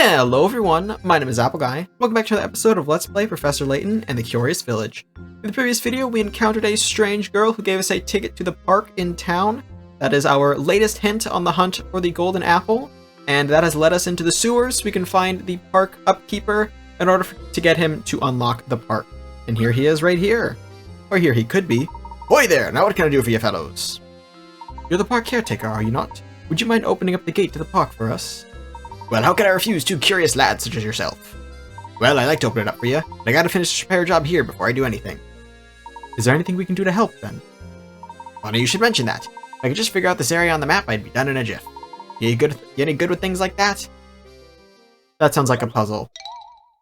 Hello everyone, my name is Apple Guy. Welcome back to another episode of Let's Play Professor Layton and the Curious Village. In the previous video, we encountered a strange girl who gave us a ticket to the park in town. That is our latest hint on the hunt for the golden apple, and that has led us into the sewers so we can find the park upkeeper in order to get him to unlock the park. And here he is right here. Or here he could be. Boy there, now what can I do for you fellows? You're the park caretaker, are you not? Would you mind opening up the gate to the park for us? Well, how can I refuse two curious lads such as yourself? Well, I'd like to open it up for you, but I gotta finish the repair job here before I do anything. Is there anything we can do to help, then? Funny you should mention that. If I could just figure out this area on the map, I'd be done in a jiff. You any good with things like that? That sounds like a puzzle.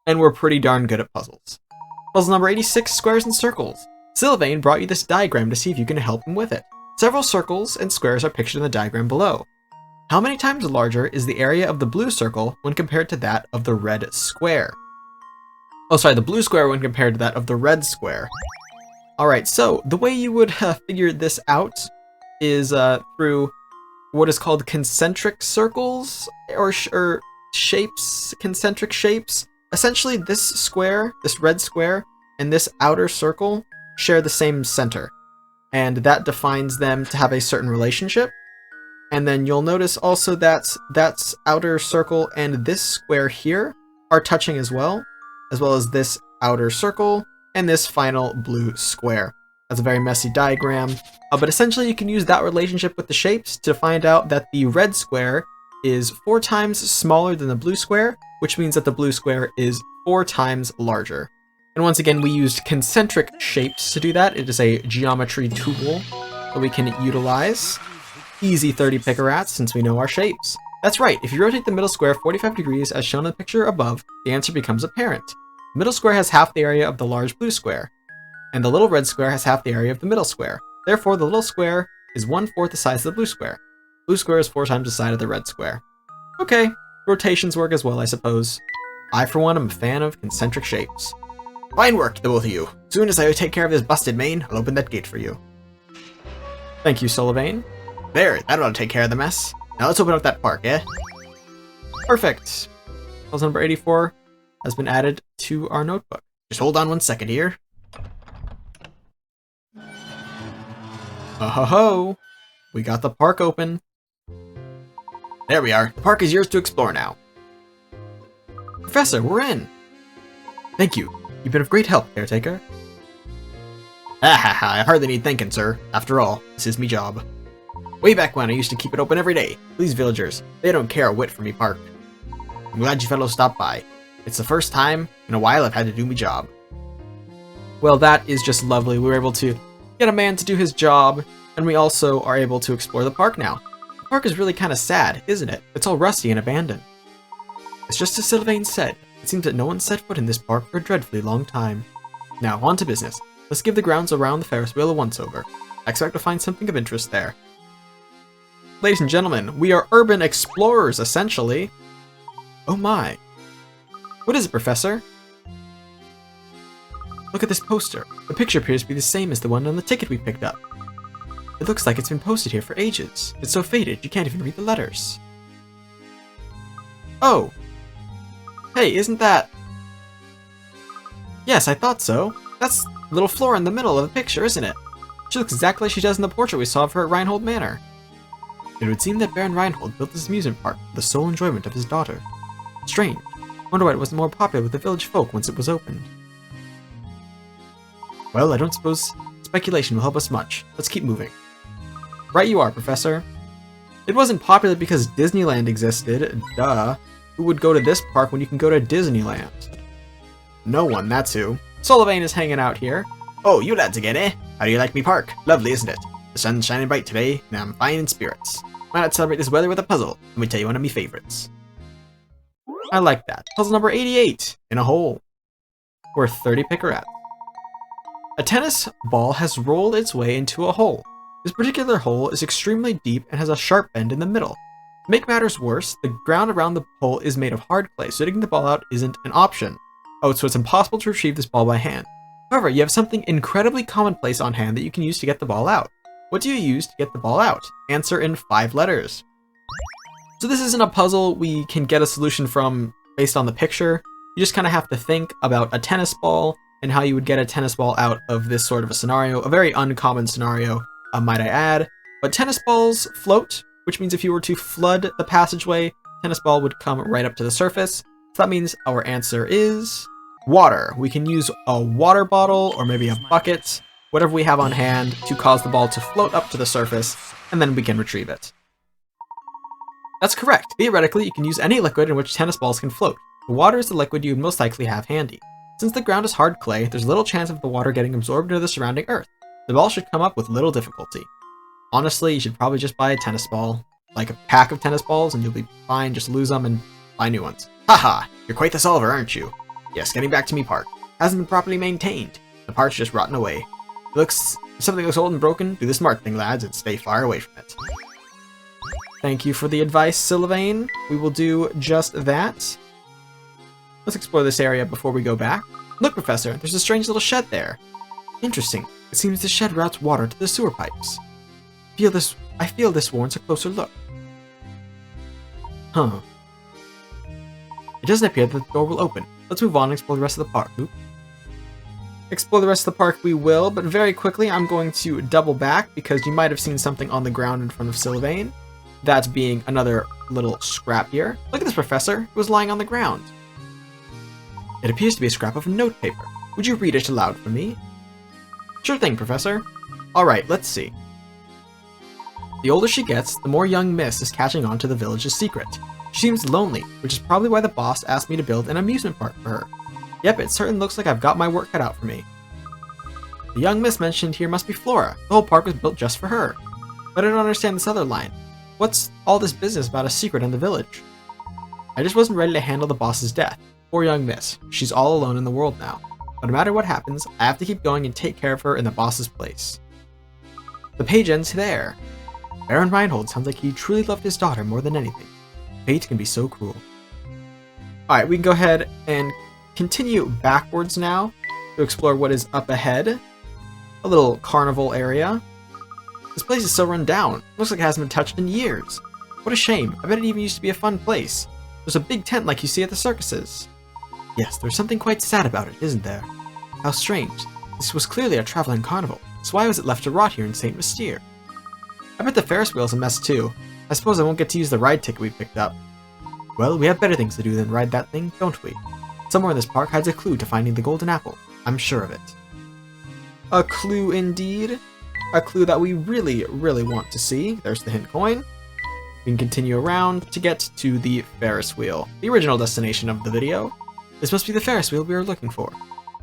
And we're pretty darn good at puzzles. Puzzle number 86, Squares and Circles. Sylvain brought you this diagram to see if you can help him with it. Several circles and squares are pictured in the diagram below. How many times larger is the area of the blue circle when compared to that of the red square? Oh, sorry, the blue square when compared to that of the red square. Alright, so the way you would figure this out is through what is called concentric circles, or shapes, concentric shapes. Essentially, this square, this red square, and this outer circle share the same center, and that defines them to have a certain relationship. And then you'll notice also that that's outer circle and this square here are touching as well as this outer circle and this final blue square. That's a very messy diagram, but essentially you can use that relationship with the shapes to find out that the red square is 4 times smaller than the blue square, which means that the blue square is 4 times larger. And once again, we used concentric shapes to do that. It is a geometry tool that we can utilize. Easy 30 picarats since we know our shapes. That's right, if you rotate the middle square 45 degrees as shown in the picture above, the answer becomes apparent. The middle square has half the area of the large blue square, and the little red square has half the area of the middle square. Therefore, the little square is 1/4 the size of the blue square. Blue square is 4 times the size of the red square. Okay, rotations work as well, I suppose. I, for one, am a fan of concentric shapes. Fine work, the both of you. As soon as I take care of this busted mane, I'll open that gate for you. Thank you, Sylvain. There, that ought to take care of the mess. Now let's open up that park, eh? Perfect. Puzzle number 84 has been added to our notebook. Just hold on 1 second here. Oh-ho-ho! We got the park open. There we are. The park is yours to explore now. Professor, we're in! Thank you. You've been of great help, caretaker. I hardly need thanking, sir. After all, this is me job. Way back when, I used to keep it open every day. These villagers, they don't care a whit for me park. I'm glad you fellows stopped by. It's the first time in a while I've had to do me job. Well, that is just lovely. We were able to get a man to do his job, and we also are able to explore the park now. The park is really kind of sad, isn't it? It's all rusty and abandoned. It's just as Sylvain said. It seems that no one set foot in this park for a dreadfully long time. Now, on to business. Let's give the grounds around the Ferris wheel a once-over. I expect to find something of interest there. Ladies and gentlemen, we are urban explorers, essentially. Oh my. What is it, Professor? Look at this poster. The picture appears to be the same as the one on the ticket we picked up. It looks like it's been posted here for ages. It's so faded, you can't even read the letters. Oh. Hey, isn't that... Yes, I thought so. That's little Flora in the middle of the picture, isn't it? She looks exactly like she does in the portrait we saw of her at Reinhold Manor. It would seem that Baron Reinhold built this amusement park for the sole enjoyment of his daughter. Strange. Wonder why it wasn't more popular with the village folk once it was opened. Well, I don't suppose speculation will help us much. Let's keep moving. Right you are, Professor. It wasn't popular because Disneyland existed. Duh. Who would go to this park when you can go to Disneyland? No one, that's who. Sylvain is hanging out here. Oh, you lads again, eh? How do you like me park? Lovely, isn't it? The sun's shining bright today, and I'm fine in spirits. Why not celebrate this weather with a puzzle? Let me tell you one of my favorites. I like that. Puzzle number 88. In a hole. Worth 30 picarats. A tennis ball has rolled its way into a hole. This particular hole is extremely deep and has a sharp bend in the middle. To make matters worse, the ground around the hole is made of hard clay, so digging the ball out isn't an option. Oh, so it's impossible to retrieve this ball by hand. However, you have something incredibly commonplace on hand that you can use to get the ball out. What do you use to get the ball out? Answer in 5 letters. So this isn't a puzzle we can get a solution from based on the picture. You just kind of have to think about a tennis ball and how you would get a tennis ball out of this sort of a scenario. A very uncommon scenario, might I add. But tennis balls float, which means if you were to flood the passageway, tennis ball would come right up to the surface. So that means our answer is water. We can use a water bottle or maybe a bucket, whatever we have on hand, to cause the ball to float up to the surface, and then we can retrieve it. That's correct. Theoretically, you can use any liquid in which tennis balls can float. The water is the liquid you would most likely have handy. Since the ground is hard clay, there's little chance of the water getting absorbed into the surrounding earth. The ball should come up with little difficulty. Honestly, you should probably just buy a tennis ball, like a pack of tennis balls, and you'll be fine. Just lose them and buy new ones. Haha, you're quite the solver, aren't you? Yes, getting back to me park. Hasn't been properly maintained. The part's just rotten away. If something looks old and broken, do the smart thing, lads, and stay far away from it. Thank you for the advice, Sylvain. We will do just that. Let's explore this area before we go back. Look, Professor, there's a strange little shed there. Interesting. It seems the shed routes water to the sewer pipes. I feel this warrants a closer look. Huh. It doesn't appear that the door will open. Let's move on and explore the rest of the park, Luke. Explore the rest of the park we will, but very quickly I'm going to double back because you might have seen something on the ground in front of Sylvain. That being another little scrap here. Look at this, Professor. It was lying on the ground. It appears to be a scrap of notepaper. Would you read it aloud for me? Sure thing, Professor. Alright, let's see. The older she gets, the more young Miss is catching on to the village's secret. She seems lonely, which is probably why the boss asked me to build an amusement park for her. Yep, it certainly looks like I've got my work cut out for me. The young Miss mentioned here must be Flora. The whole park was built just for her. But I don't understand this other line. What's all this business about a secret in the village? I just wasn't ready to handle the boss's death. Poor young Miss. She's all alone in the world now. But no matter what happens, I have to keep going and take care of her in the boss's place. The page ends there. Baron Reinhold sounds like he truly loved his daughter more than anything. Fate can be so cruel. Alright, we can go ahead and continue backwards now to explore what is up ahead. A little carnival area. This place is so run down. Looks like it hasn't been touched in years. What a shame. I bet it even used to be a fun place. There's a big tent like you see at the circuses. Yes, there's something quite sad about it, isn't there? How strange. This was clearly a traveling carnival, so why was it left to rot here in St. Mystere? I bet the Ferris wheel's a mess too. I suppose I won't get to use the ride ticket we picked up. Well, we have better things to do than ride that thing, don't we? Somewhere in this park hides a clue to finding the golden apple. I'm sure of it. A clue indeed. A clue that we really, really want to see. There's the hint coin. We can continue around to get to the Ferris wheel, the original destination of the video. This must be the Ferris wheel we are looking for.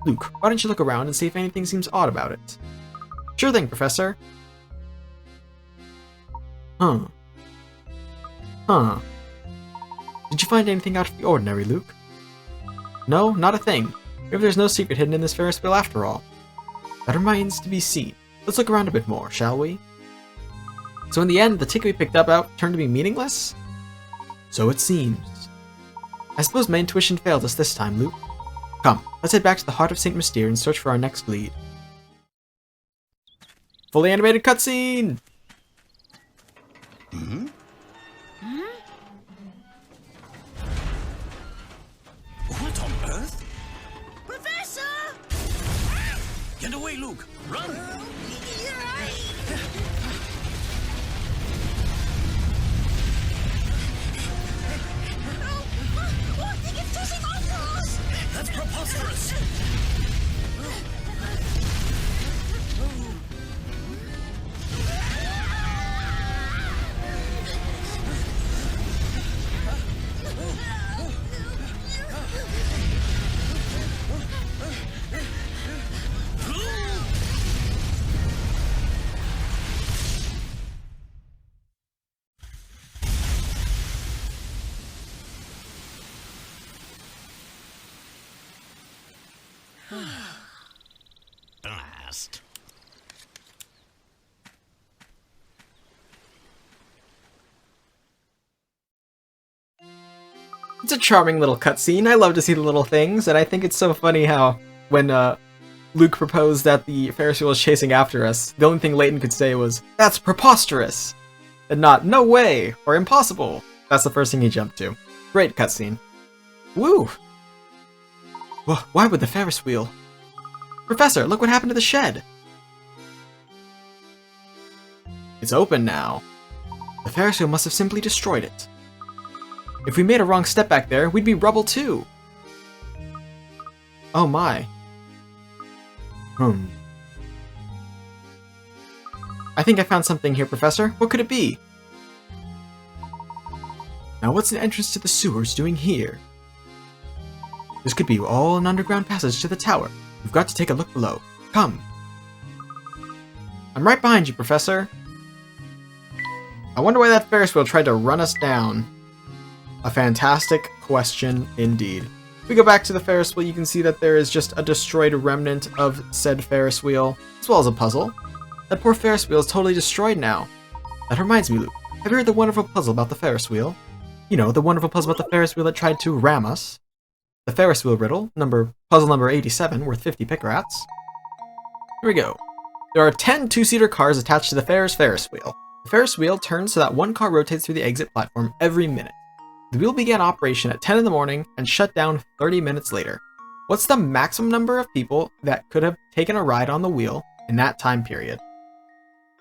Luke, why don't you look around and see if anything seems odd about it? Sure thing, Professor. Huh. Did you find anything out of the ordinary, Luke? No, not a thing. Maybe there's no secret hidden in this Ferris wheel after all. That remains to be seen. Let's look around a bit more, shall we? So in the end, the ticket we picked up out turned to be meaningless? So it seems. I suppose my intuition failed us this time, Luke. Come, let's head back to the heart of St. Mystere and search for our next lead. Fully animated cutscene! Hmm? What on earth? Professor! Get away, Luke! Run! You're right. Oh, I think it's tossing off us! That's preposterous! Blast. It's a charming little cutscene. I love to see the little things, and I think it's so funny how when Luke proposed that the Ferris wheel was chasing after us, the only thing Layton could say was, "That's preposterous!" And not, "No way!" or "Impossible!" That's the first thing he jumped to. Great cutscene. Woo! Why would the Ferris wheel? Professor, look what happened to the shed! It's open now. The Ferris wheel must have simply destroyed it. If we made a wrong step back there, we'd be rubble too. Oh my. I think I found something here, Professor. What could it be? Now what's an entrance to the sewers doing here? This could be all an underground passage to the tower. We've got to take a look below. Come. I'm right behind you, Professor. I wonder why that Ferris wheel tried to run us down. A fantastic question indeed. If we go back to the Ferris wheel, you can see that there is just a destroyed remnant of said Ferris wheel, as well as a puzzle. That poor Ferris wheel is totally destroyed now. That reminds me, Luke. Have you heard the wonderful puzzle about the Ferris wheel? You know, the wonderful puzzle about the Ferris wheel that tried to ram us. The Ferris wheel riddle, puzzle number 87, worth 50 pickrats. Here we go. There are 10 two-seater cars attached to the Ferris wheel. The Ferris wheel turns so that one car rotates through the exit platform every minute. The wheel began operation at 10 in the morning and shut down 30 minutes later. What's the maximum number of people that could have taken a ride on the wheel in that time period?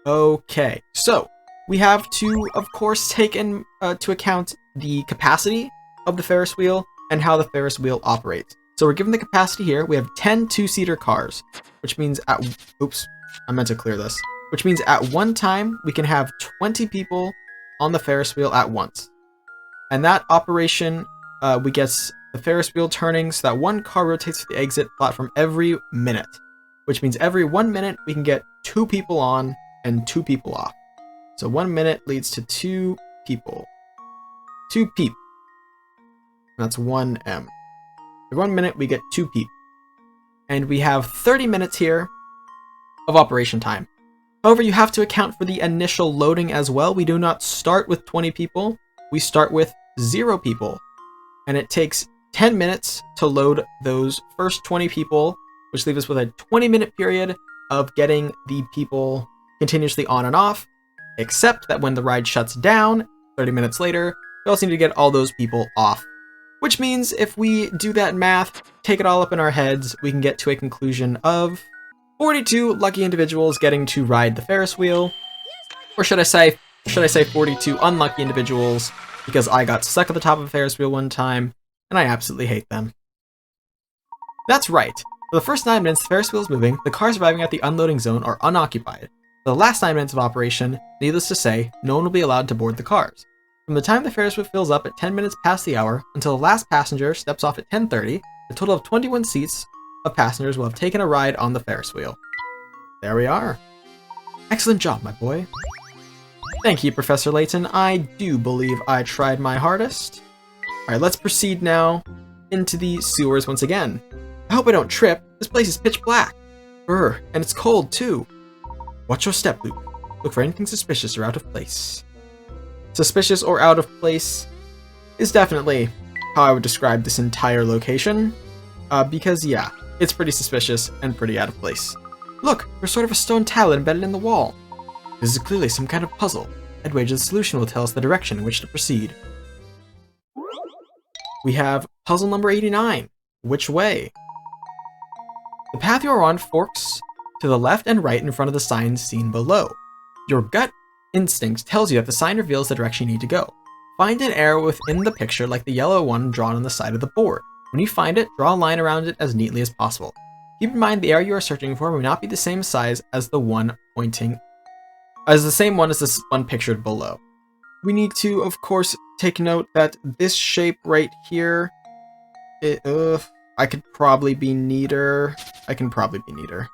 Okay, so we have to, of course, take into account the capacity of the Ferris wheel and how the Ferris wheel operates. So we're given the capacity here. We have 10 two-seater cars, which means oops, I meant to clear this. Which means at one time, we can have 20 people on the Ferris wheel at once. And that operation, we get the Ferris wheel turning so that one car rotates to the exit platform every minute. Which means every 1 minute, we can get 2 people on and 2 people off. So 1 minute leads to 2 people. 2 peep. That's 1 M. For 1 minute, we get 2 peep. And we have 30 minutes here of operation time. However, you have to account for the initial loading as well. We do not start with 20 people. We start with 0 people. And it takes 10 minutes to load those first 20 people, which leaves us with a 20-minute period of getting the people continuously on and off, except that when the ride shuts down, 30 minutes later, we also need to get all those people off. Which means if we do that math, take it all up in our heads, we can get to a conclusion of 42 lucky individuals getting to ride the Ferris wheel. Or should I say 42 unlucky individuals, because I got stuck at the top of a Ferris wheel one time, and I absolutely hate them. That's right. For the first 9 minutes the Ferris wheel is moving, the cars arriving at the unloading zone are unoccupied. For the last 9 minutes of operation, needless to say, no one will be allowed to board the cars. From the time the Ferris wheel fills up at 10 minutes past the hour until the last passenger steps off at 10:30, a total of 21 seats of passengers will have taken a ride on the Ferris wheel. There we are. Excellent job, my boy. Thank you, Professor Layton. I do believe I tried my hardest. Alright, let's proceed now into the sewers once again. I hope I don't trip. This place is pitch black. And it's cold too. Watch your step, Luke. Look for anything suspicious or out of place. Suspicious or out of place is definitely how I would describe this entire location. Because yeah, it's pretty suspicious and pretty out of place. Look, there's sort of a stone tablet embedded in the wall. This is clearly some kind of puzzle. I'd wager the solution will tell us the direction in which to proceed. We have puzzle number 89. Which way? The path you are on forks to the left and right in front of the signs seen below. Your gut instinct tells you that the sign reveals the direction you need to go. Find an arrow within the picture like the yellow one drawn on the side of the board. When you find it, draw a line around it as neatly as possible. Keep in mind the arrow you are searching for may not be the same size as the same one as this one pictured below. We need to, of course, take note that this shape right here, I could probably be neater. I can probably be neater.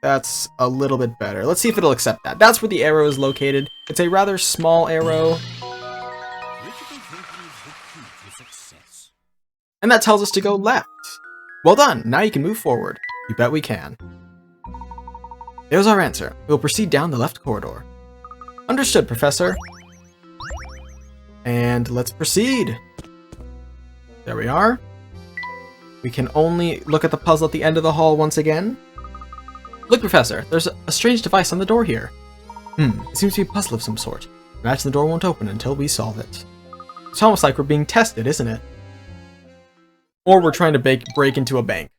That's a little bit better. Let's see if it'll accept that. That's where the arrow is located. It's a rather small arrow. And that tells us to go left. Well done. Now you can move forward. You bet we can. There's our answer. We'll proceed down the left corridor. Understood, Professor. And let's proceed. There we are. We can only look at the puzzle at the end of the hall once again. Look, Professor, there's a strange device on the door here. It seems to be a puzzle of some sort. Imagine the door won't open until we solve it. It's almost like we're being tested, isn't it? Or we're trying to break into a bank.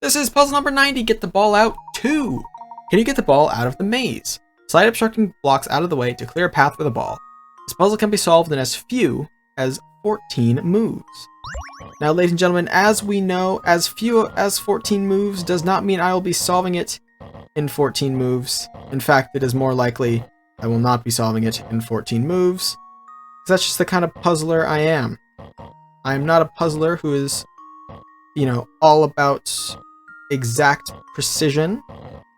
This is puzzle number 90, get the ball out 2. Can you get the ball out of the maze? Slide obstructing blocks out of the way to clear a path for the ball. This puzzle can be solved in as few as 14 moves. Now, ladies and gentlemen, as we know, as few as 14 moves does not mean I will be solving it in 14 moves. In fact, it is more likely I will not be solving it in 14 moves. That's just the kind of puzzler I am. I am not a puzzler who is, you know, all about exact precision.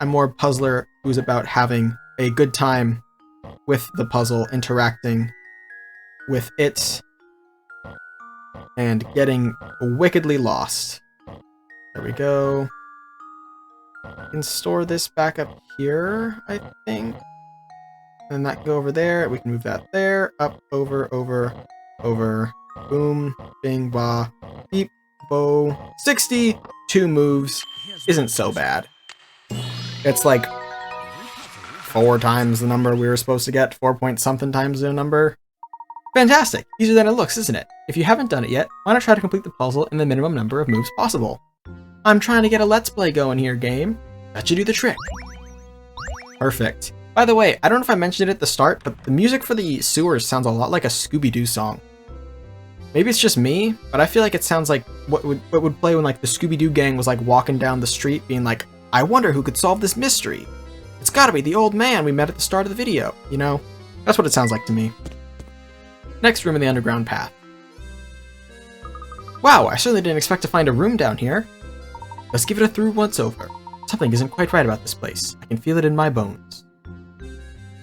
I'm more a puzzler who's about having a good time with the puzzle, interacting with it, and getting wickedly lost. There we go. I can store this back up here, I think. And that can go over there. We can move that there. Up, over, over, over. Boom, bing, ba, beep, bo. 62 moves isn't so bad. It's like 4 times the number we were supposed to get. 4 point something times the number. Fantastic! Easier than it looks, isn't it? If you haven't done it yet, why not try to complete the puzzle in the minimum number of moves possible? I'm trying to get a Let's Play going here, game. That should do the trick. Perfect. By the way, I don't know if I mentioned it at the start, but the music for the sewers sounds a lot like a Scooby-Doo song. Maybe it's just me, but I feel like it sounds like what would play when like the Scooby-Doo gang was like walking down the street being like, I wonder who could solve this mystery. It's gotta be the old man we met at the start of the video, you know? That's what it sounds like to me. Next room in the underground path. Wow, I certainly didn't expect to find a room down here. Let's give it a through once over. Something isn't quite right about this place. I can feel it in my bones.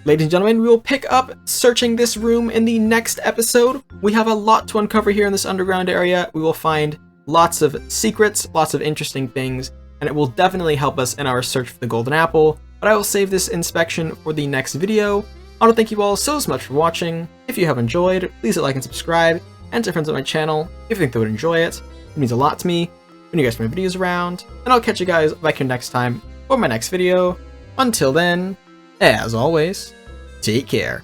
Ladies and gentlemen, we will pick up searching this room in the next episode. We have a lot to uncover here in this underground area. We will find lots of secrets, lots of interesting things, and it will definitely help us in our search for the golden apple, but I will save this inspection for the next video. I want to thank you all so much for watching. If you have enjoyed, please hit like and subscribe, and tell friends on my channel if you think they would enjoy it. It means a lot to me when you guys bring my videos around, and I'll catch you guys back here next time for my next video. Until then, as always, take care.